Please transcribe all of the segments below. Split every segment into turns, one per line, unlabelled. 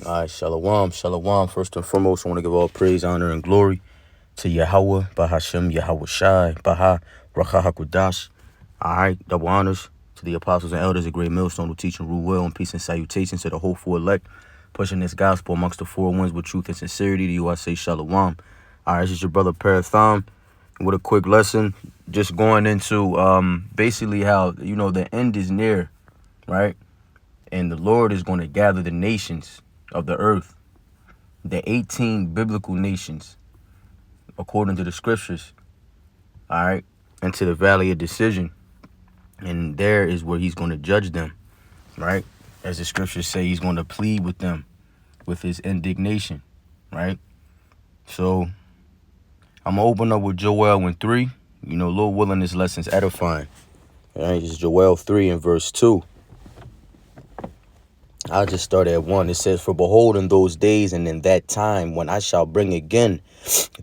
All right, shalom, shalom. First and foremost, I want to give all praise, honor, and glory to Yahweh, Bahashem, Yahweh Shai, Baha, Rakha HaKodash. All right, double honors to the apostles and elders, a great millstone who teach and rule well, and peace and salutations to the hopeful elect, pushing this gospel amongst the four winds with truth and sincerity. To you, I say shalom. All right, this is your brother Parathon with a quick lesson, just going into basically how, the end is near, right? And the Lord is going to gather the nations of the earth, the 18 biblical nations, according to the scriptures, all right, into the valley of decision. And there is where he's going to judge them, right? As the scriptures say, he's going to plead with them with his indignation, right? So I'm going to open up with Joel 3. Lord willing, this lesson's edifying. All right, it's Joel 3 and verse 2. I'll just start at 1. It says, "For behold, in those days and in that time, when I shall bring again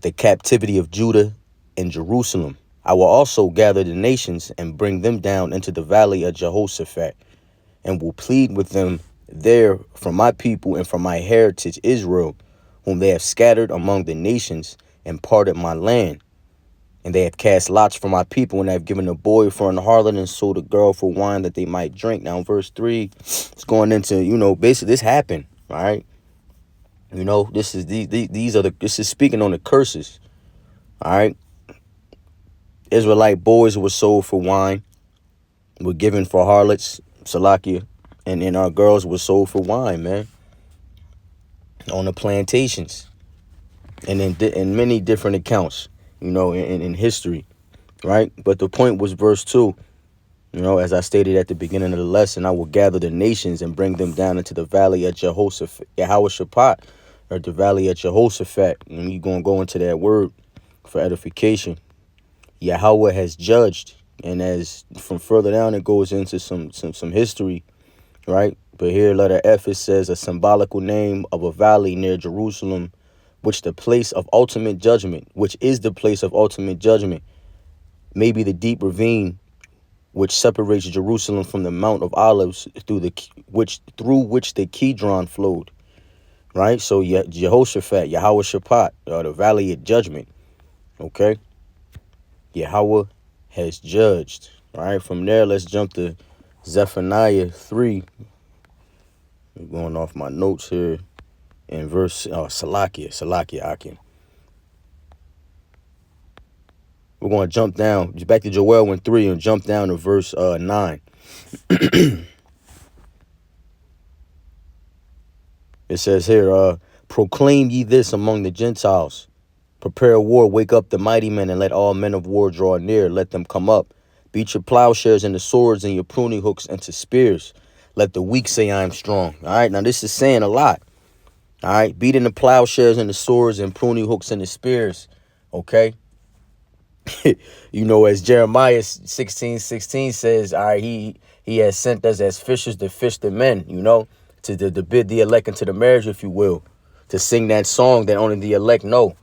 the captivity of Judah and Jerusalem, I will also gather the nations and bring them down into the valley of Jehoshaphat, and will plead with them there from my people and from my heritage Israel, whom they have scattered among the nations and parted my land. And they have cast lots for my people, and have given a boy for an harlot and sold a girl for wine that they might drink." Now, verse 3, it's going into, basically this happened, all right? This is this is speaking on the curses, all right? Israelite boys were sold for wine, were given for harlots, Salakia, and then our girls were sold for wine, man, on the plantations, and in many different accounts, in history, right? But the point was verse 2. As I stated at the beginning of the lesson, I will gather the nations and bring them down into the valley of Jehoshaphat, Yahweh, or the valley of Jehoshaphat. And we're going to go into that word for edification. Yahweh has judged. And as from further down, it goes into some history, right? But here, letter F, it says a symbolical name of a valley near Jerusalem, which is the place of ultimate judgment, maybe the deep ravine which separates Jerusalem from the Mount of Olives, through which the Kidron flowed, right? So Jehoshaphat, Yahweh Shaphat, the valley of judgment, okay? Yahweh has judged, all right? From there, let's jump to Zephaniah 3. I'm going off my notes here in verse, Salakia, Akim. We're going to jump down, back to Joel 3 and jump down to verse 9. It says here, "Proclaim ye this among the Gentiles. Prepare war, wake up the mighty men, and let all men of war draw near. Let them come up. Beat your plowshares into swords and your pruning hooks into spears. Let the weak say I am strong." All right, now this is saying a lot. All right, beating the plowshares into swords and pruning hooks into spears, okay? As Jeremiah 16:16 says, all right, he has sent us as fishers to fish the men, to bid the elect into the marriage, if you will, to sing that song that only the elect know,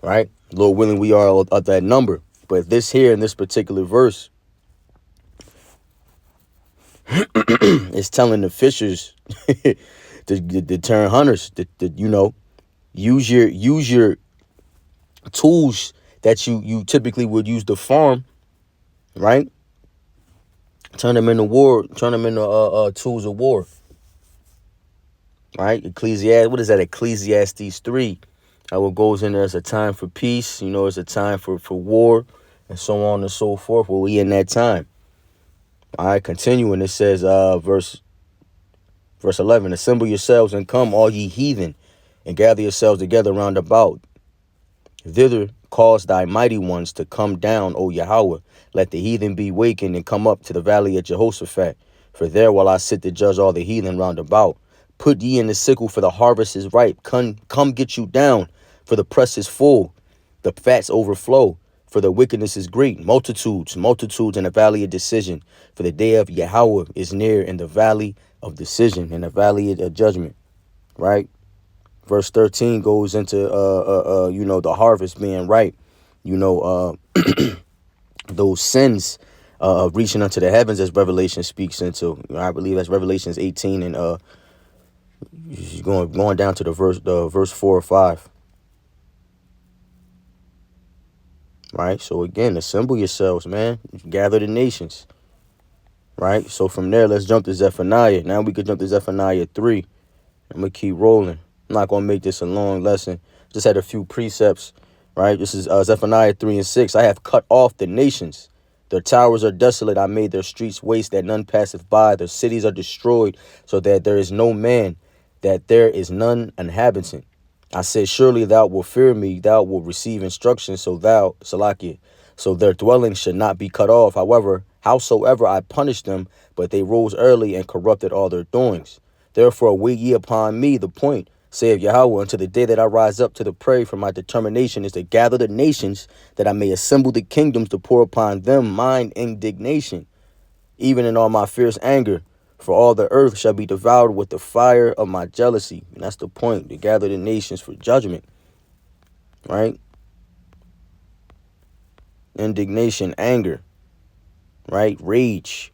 right? Lord willing, we are of that number. But this here in this particular verse is telling the fishers to turn hunters, to use your tools that you typically would use to farm, right? Turn them into tools of war, right? Ecclesiastes 3. How it goes in there, it's a time for peace, it's a time for war, and so on and so forth. Well, we in that time. All right, continuing, it says, verse 11, "Assemble yourselves and come, all ye heathen, and gather yourselves together round about. Thither cause thy mighty ones to come down, O Yahweh. Let the heathen be wakened and come up to the valley of Jehoshaphat. For there will I sit to judge all the heathen round about. Put ye in the sickle, for the harvest is ripe. Come get you down, for the press is full. The fats overflow, for the wickedness is great. Multitudes in the valley of decision. For the day of Yahweh is near in the valley of decision, in the valley of judgment." Right? Verse 13 goes into, the harvest being ripe. Those sins reaching unto the heavens, as Revelation speaks into. I believe that's Revelations 18 and You're going down to the verse 4 or 5. Right? So again, assemble yourselves, man. Gather the nations. Right? So from there, let's jump to Zephaniah. Now we could jump to Zephaniah 3. I'm going to keep rolling. I'm not going to make this a long lesson. Just had a few precepts. Right? This is Zephaniah 3 and 6. I have cut off the nations. Their towers are desolate. I made their streets waste that none passeth by. Their cities are destroyed so that there is no man, that there is none inhabitant. I said, surely thou wilt fear me, thou wilt receive instruction, so thou, Salakia, so their dwelling should not be cut off. However, howsoever I punished them, but they rose early and corrupted all their doings. Therefore wait ye upon me, the point, saith Yahweh, until the day that I rise up to the prey, for my determination is to gather the nations, that I may assemble the kingdoms to pour upon them mine indignation, even in all my fierce anger. For all the earth shall be devoured with the fire of my jealousy. And that's the point, to gather the nations for judgment. Right? Indignation, anger. Right? Rage.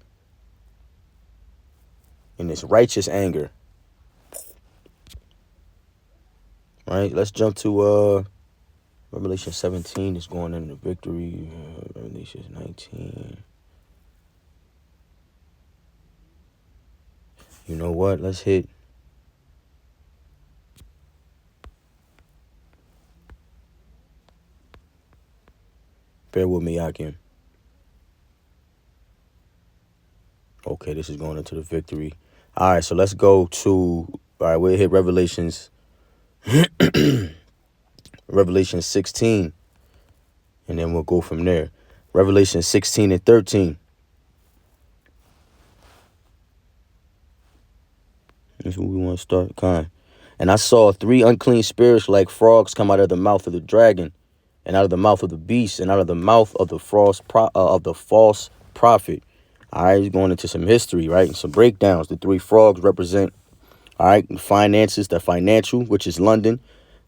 And it's righteous anger. Right? Let's jump to Revelation 17 is going into victory. Revelation 19. You know what? Let's hit. Bear with me, Yakim. Okay, this is going into the victory. All right, so let's go to, all right, we'll hit Revelations, Revelation 16, and then we'll go from there. Revelation 16 and 13. That's what we want to start. Kind. And I saw 3 unclean spirits like frogs come out of the mouth of the dragon, and out of the mouth of the beast, and out of the mouth of the false prophet. All right, he's going into some history, right? And some breakdowns. The 3 frogs represent, all right, finances, the financial, which is London.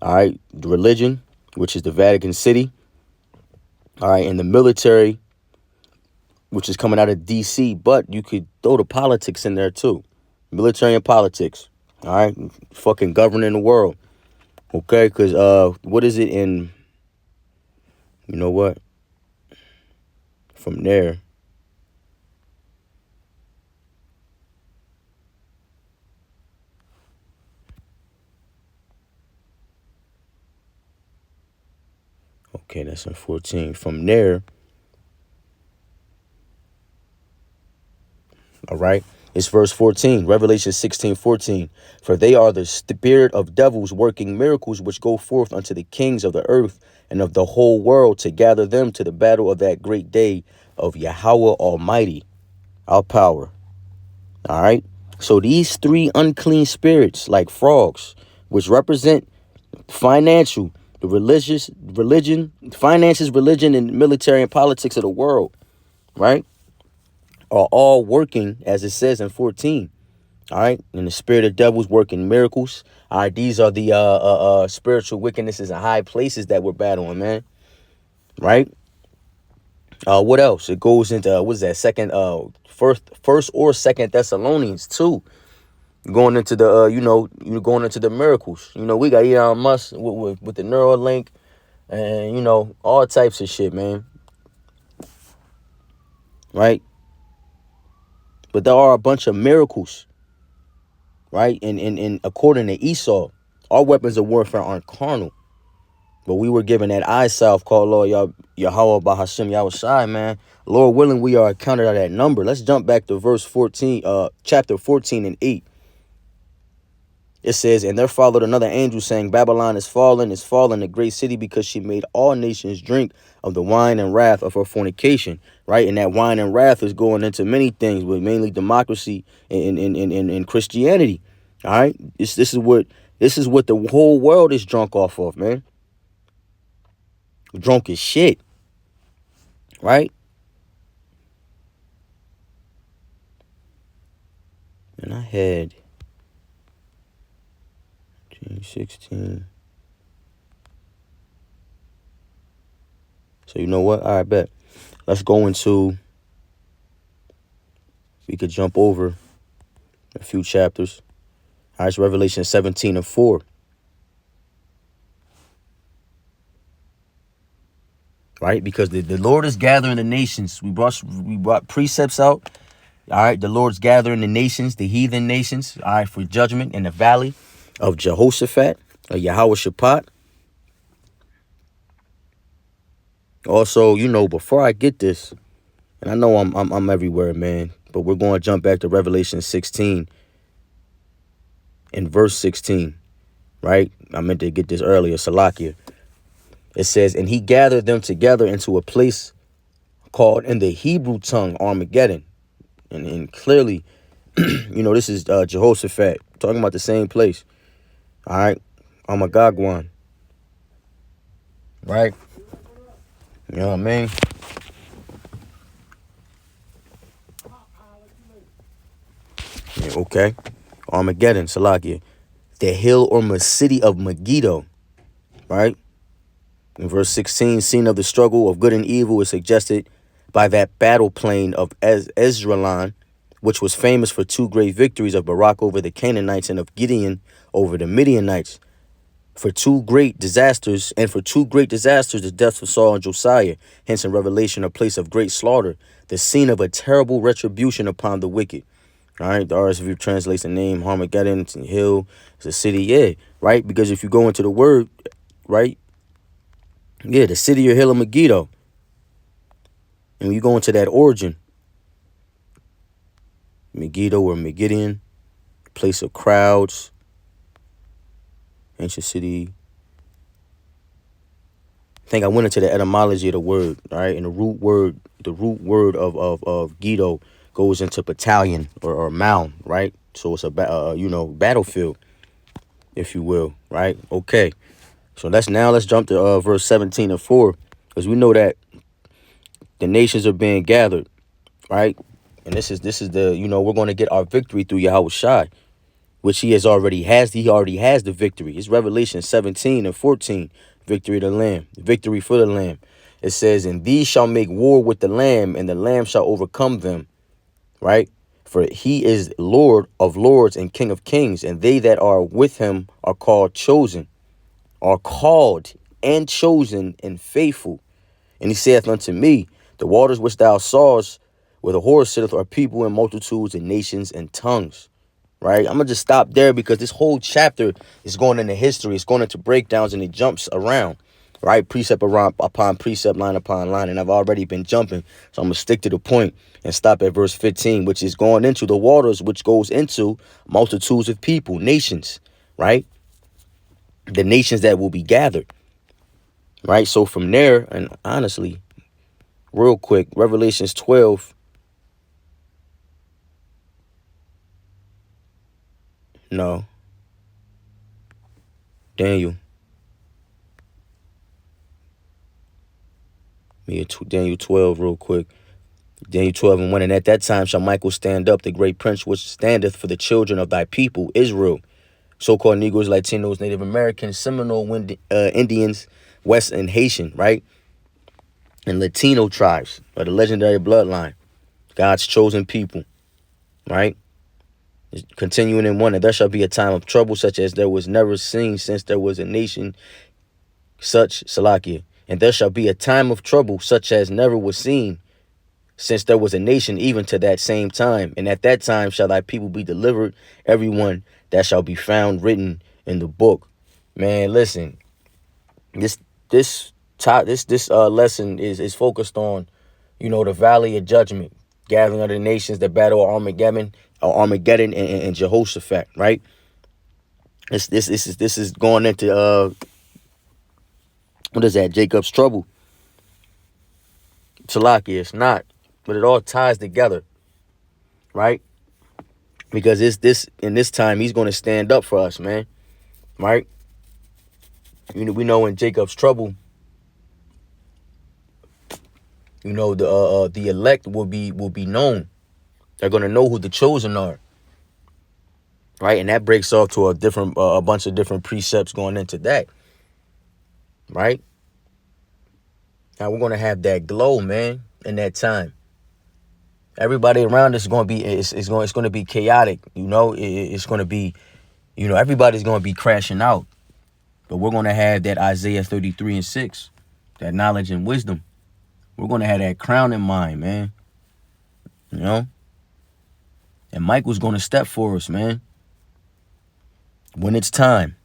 All right, the religion, which is the Vatican City. All right, and the military, which is coming out of D.C., but you could throw the politics in there too. Military and politics. All right, fucking governing the world. Okay, because what is it in, you know what? From there. Okay, that's in 14. From there, all right, it's verse 14, Revelation 16:14. For they are the spirit of devils working miracles, which go forth unto the kings of the earth and of the whole world, to gather them to the battle of that great day of Yahweh Almighty, our power. All right, so these 3 unclean spirits like frogs, which represent financial, the religion, finances, religion, and military and politics of the world, right, are all working, as it says in 14. All right. And the spirit of devils working miracles. All right. These are the spiritual wickednesses in high places that we're battling, man. Right. What else? It goes into what is that? First or second Thessalonians 2. Going into the going into the miracles. You know, we got Elon Musk with the Neuralink, and you know, all types of shit, man. Right. But there are a bunch of miracles, right? And according to Esau, our weapons of warfare aren't carnal. But we were given that eye salve called Lord Yahweh Bahashim Yahushai, man. Lord willing, we are counted out that number. Let's jump back to verse 14, chapter 14 and 8. It says, and there followed another angel saying, Babylon is fallen, the great city, because she made all nations drink of the wine and wrath of her fornication. Right? And that wine and wrath is going into many things, but mainly democracy and Christianity. All right. This is what the whole world is drunk off of, man. Drunk as shit. Right? And I had 16. So you know what? All right, bet. Let's go into, we could jump over a few chapters. All right, it's Revelation 17 and 4. Right? Because the Lord is gathering the nations. We brought precepts out. All right, the Lord's gathering the nations, the heathen nations, all right, for judgment in the valley of Jehoshaphat, or Yahweh Shaphat. Also, you know, before I get this, and I know I'm everywhere, man, but we're going to jump back to Revelation 16 in verse 16, right? I meant to get this earlier, Salakia. It says, and he gathered them together into a place called in the Hebrew tongue Armageddon. And clearly, you know, this is Jehoshaphat talking about the same place. All right, Armageddon, right? You know what I mean? Yeah, okay. Armageddon, Salakia. The hill or city of Megiddo, right? In verse 16, scene of the struggle of good and evil is suggested by that battle plain of Ezralan, which was famous for two great victories of Barak over the Canaanites and of Gideon over the Midianites. For two great disasters, the deaths of Saul and Josiah, hence in Revelation, a place of great slaughter, the scene of a terrible retribution upon the wicked. All right, the RSV translates the name Armageddon, it's a hill, it's a city, yeah, right? Because if you go into the word, right, yeah, the city or hill of Megiddo, and when you go into that origin, Megiddo or Megiddian, place of crowds, ancient city. I think I went into the etymology of the word, all right, and the root word of Giddo goes into battalion or mound, right? So it's a battlefield, if you will, right? Okay, so let's jump to verse 17 and 4, because we know that the nations are being gathered, right? And this is the, you know, we're going to get our victory through Yahweh Shai, which he already has the victory. It's Revelation 17 and 14, victory of the Lamb, victory for the Lamb. It says, and these shall make war with the Lamb, and the Lamb shall overcome them, right? For he is Lord of lords and King of kings, and they that are with him are called and chosen and faithful. And he saith unto me, the waters which thou sawest, where the horse sitteth, are people and multitudes and nations and tongues. Right? I'm going to just stop there because this whole chapter is going into history. It's going into breakdowns and it jumps around, right? Precept upon precept, line upon line. And I've already been jumping. So I'm going to stick to the point and stop at verse 15, which is going into the waters, which goes into multitudes of people, nations, right? The nations that will be gathered, right? So from there, and honestly, real quick, Revelations 12. No. Daniel 12 real quick. Daniel 12 and 1. And at that time shall Michael stand up, the great prince which standeth for the children of thy people, Israel. So-called Negroes, Latinos, Native Americans, Seminole, Indians, West and Haitian, right? And Latino tribes, or the legendary bloodline, God's chosen people, right? Continuing in 1, and there shall be a time of trouble such as there was never seen since there was a nation such, Salakia. And there shall be a time of trouble such as never was seen since there was a nation even to that same time. And at that time shall thy people be delivered, everyone that shall be found written in the book. Man, listen, this lesson is focused on, you know, the valley of judgment, gathering of the nations, the battle of Armageddon and Jehoshaphat, right? This is going into what is that? Jacob's trouble. Talaki, it's not, but it all ties together, right? Because in this time he's going to stand up for us, man, right? You know, we know in Jacob's trouble, you know, the elect will be known. They're going to know who the chosen are, right? And that breaks off to a bunch of different precepts going into that, right? Now we're going to have that glow, man, in that time. Everybody around us is going to be, it's going to be chaotic, you know. It's going to be You know, everybody's going to be crashing out, but we're going to have that Isaiah 33:6, that knowledge and wisdom. We're going to have that crown in mind, man. You know? And Michael's going to step for us, man. When it's time.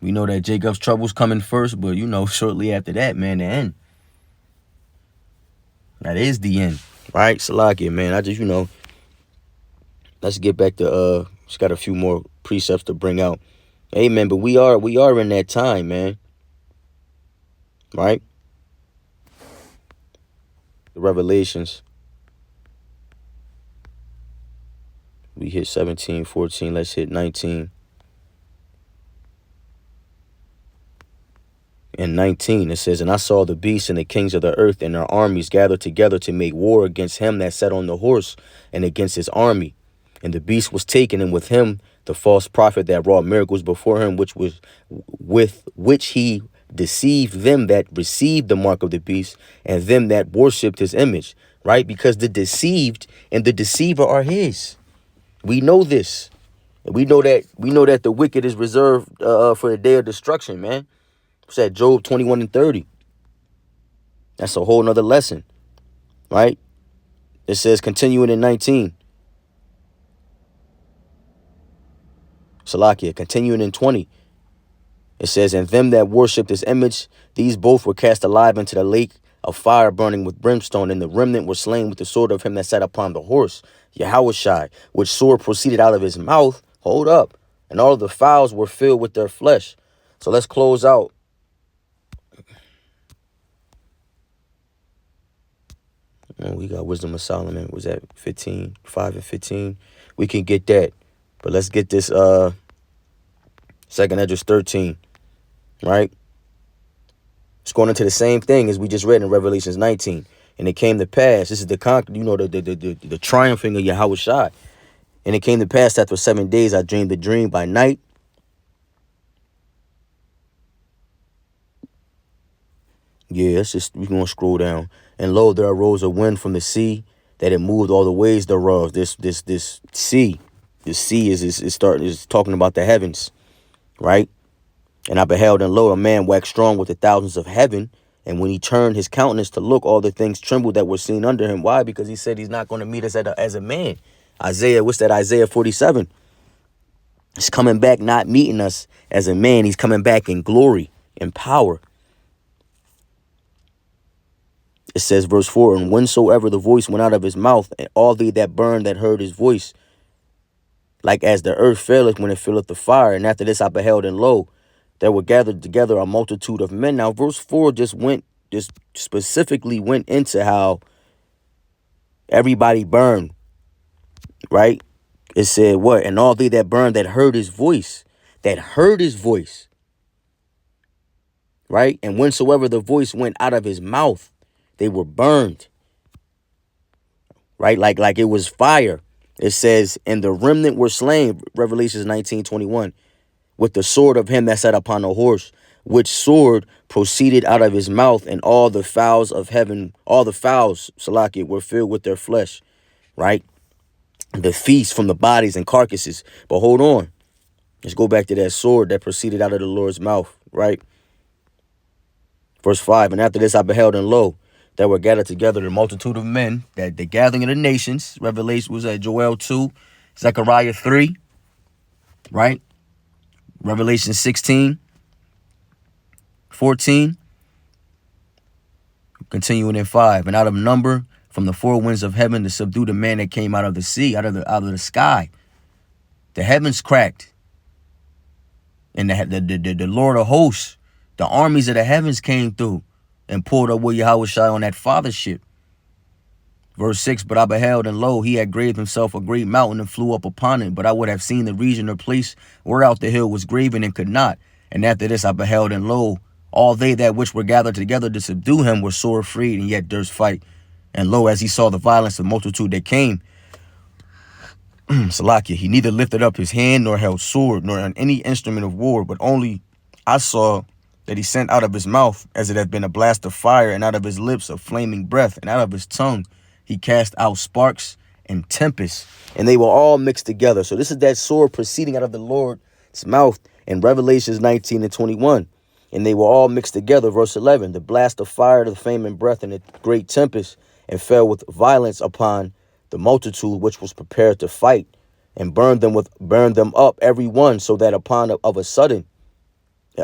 We know that Jacob's trouble's coming first, but, you know, shortly after that, man, the end. That is the end. Right? Salakia, man. I just, you know, let's get back to, just got a few more precepts to bring out. Amen. But we are in that time, man. Right? The Revelations. We hit 17, 14. Let's hit 19. In 19, it says, "And I saw the beasts and the kings of the earth and their armies gathered together to make war against him that sat on the horse and against his army. And the beast was taken, and with him the false prophet that wrought miracles before him, with which he deceived them that received the mark of the beast and them that worshipped his image." Right? Because the deceived and the deceiver are his. We know this. We know that the wicked is reserved for the day of destruction, man. It's at Job 21:30. That's a whole nother lesson, right? It says, continuing in 19. Salakia, continuing in 20. It says, "And them that worshipped his image, these both were cast alive into the lake of fire burning with brimstone, and the remnant were slain with the sword of him that sat upon the horse, Yahushai, which sword proceeded out of his mouth." Hold up. "And all of the fowls were filled with their flesh." So let's close out. We got Wisdom of Solomon. Was that 15? 5 and 15? We can get that. But let's get this 2nd Esdras 13. Right? It's going into the same thing as we just read in Revelations 19. "And it came to pass," this is the triumphing of Yahushai. "And it came to pass after 7 days I dreamed a dream by night." Yeah, we're going to scroll down. "And lo, there arose a wind from the sea that it moved all the ways thereof." This sea. This sea is talking about the heavens, right? "And I beheld, and lo, a man waxed strong with the thousands of heaven. And when he turned his countenance to look, all the things trembled that were seen under him." Why? Because he said he's not going to meet us as a man. What's that? Isaiah 47. He's coming back, not meeting us as a man. He's coming back in glory, in power. It says, verse 4, "And whensoever the voice went out of his mouth, and all they that burned that heard his voice, like as the earth faileth when it filleth the fire. And after this I beheld, and lo, there were gathered together a multitude of men." Now, verse 4 just specifically went into how everybody burned, right? It said what? "And all they that burned that heard his voice," right? "And whensoever the voice went out of his mouth, they were burned," right? Like it was fire. It says, "And the remnant were slain," Revelations 19:21, "with the sword of him that sat upon the horse, which sword proceeded out of his mouth, and all the fowls of heaven," all the fowls, Salakia, "were filled with their flesh," right? "The feast from the bodies and carcasses." But hold on. Let's go back to that sword that proceeded out of the Lord's mouth, right? Verse 5, "And after this I beheld, and lo, there were gathered together a multitude of men," that the gathering of the nations. Revelation was at Joel 2, Zechariah 3, right? Revelation 16, 14. Continuing in 5, "And out of number from the four winds of heaven to subdue the man that came out of the sea," out of the sky. The heavens cracked. And the Lord of hosts, the armies of the heavens came through and pulled up with Yahushua on that father ship. Verse 6, "But I beheld, and lo, he had graved himself a great mountain and flew up upon it. But I would have seen the region or place whereout the hill was graven and could not. And after this I beheld, and lo, all they that which were gathered together to subdue him were sore afraid, and yet durst fight. And lo, as he saw the violence of multitude that came," Salakia, "he neither lifted up his hand nor held sword nor on any instrument of war, but only I saw that he sent out of his mouth as it had been a blast of fire, and out of his lips a flaming breath, and out of his tongue he cast out sparks and tempest, and they were all mixed together. So this is that sword proceeding out of the Lord's mouth in Revelations 19 and 21. And they were all mixed together. Verse 11, the blast of fire, the flame and breath, and a great tempest, and fell with violence upon the multitude which was prepared to fight, and burned them up every one, so that upon of a sudden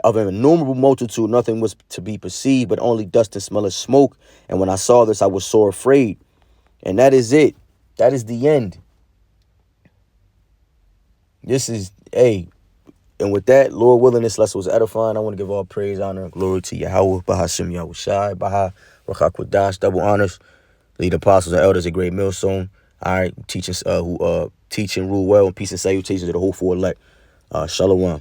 of an innumerable multitude nothing was to be perceived, but only dust and smell of smoke. And when I saw this, I was sore afraid. And that is it. That is the end. This is, hey, and with that, Lord willing, this lesson was edifying. I want to give all praise, honor, and glory to Yahweh, Bahashim Yahweh Shai, Baha, Ruach HaKodesh, double honors, lead apostles and elders, a great millstone. All right, teaching, who teach and rule well, and peace and salutations to the whole four elect. Shalom.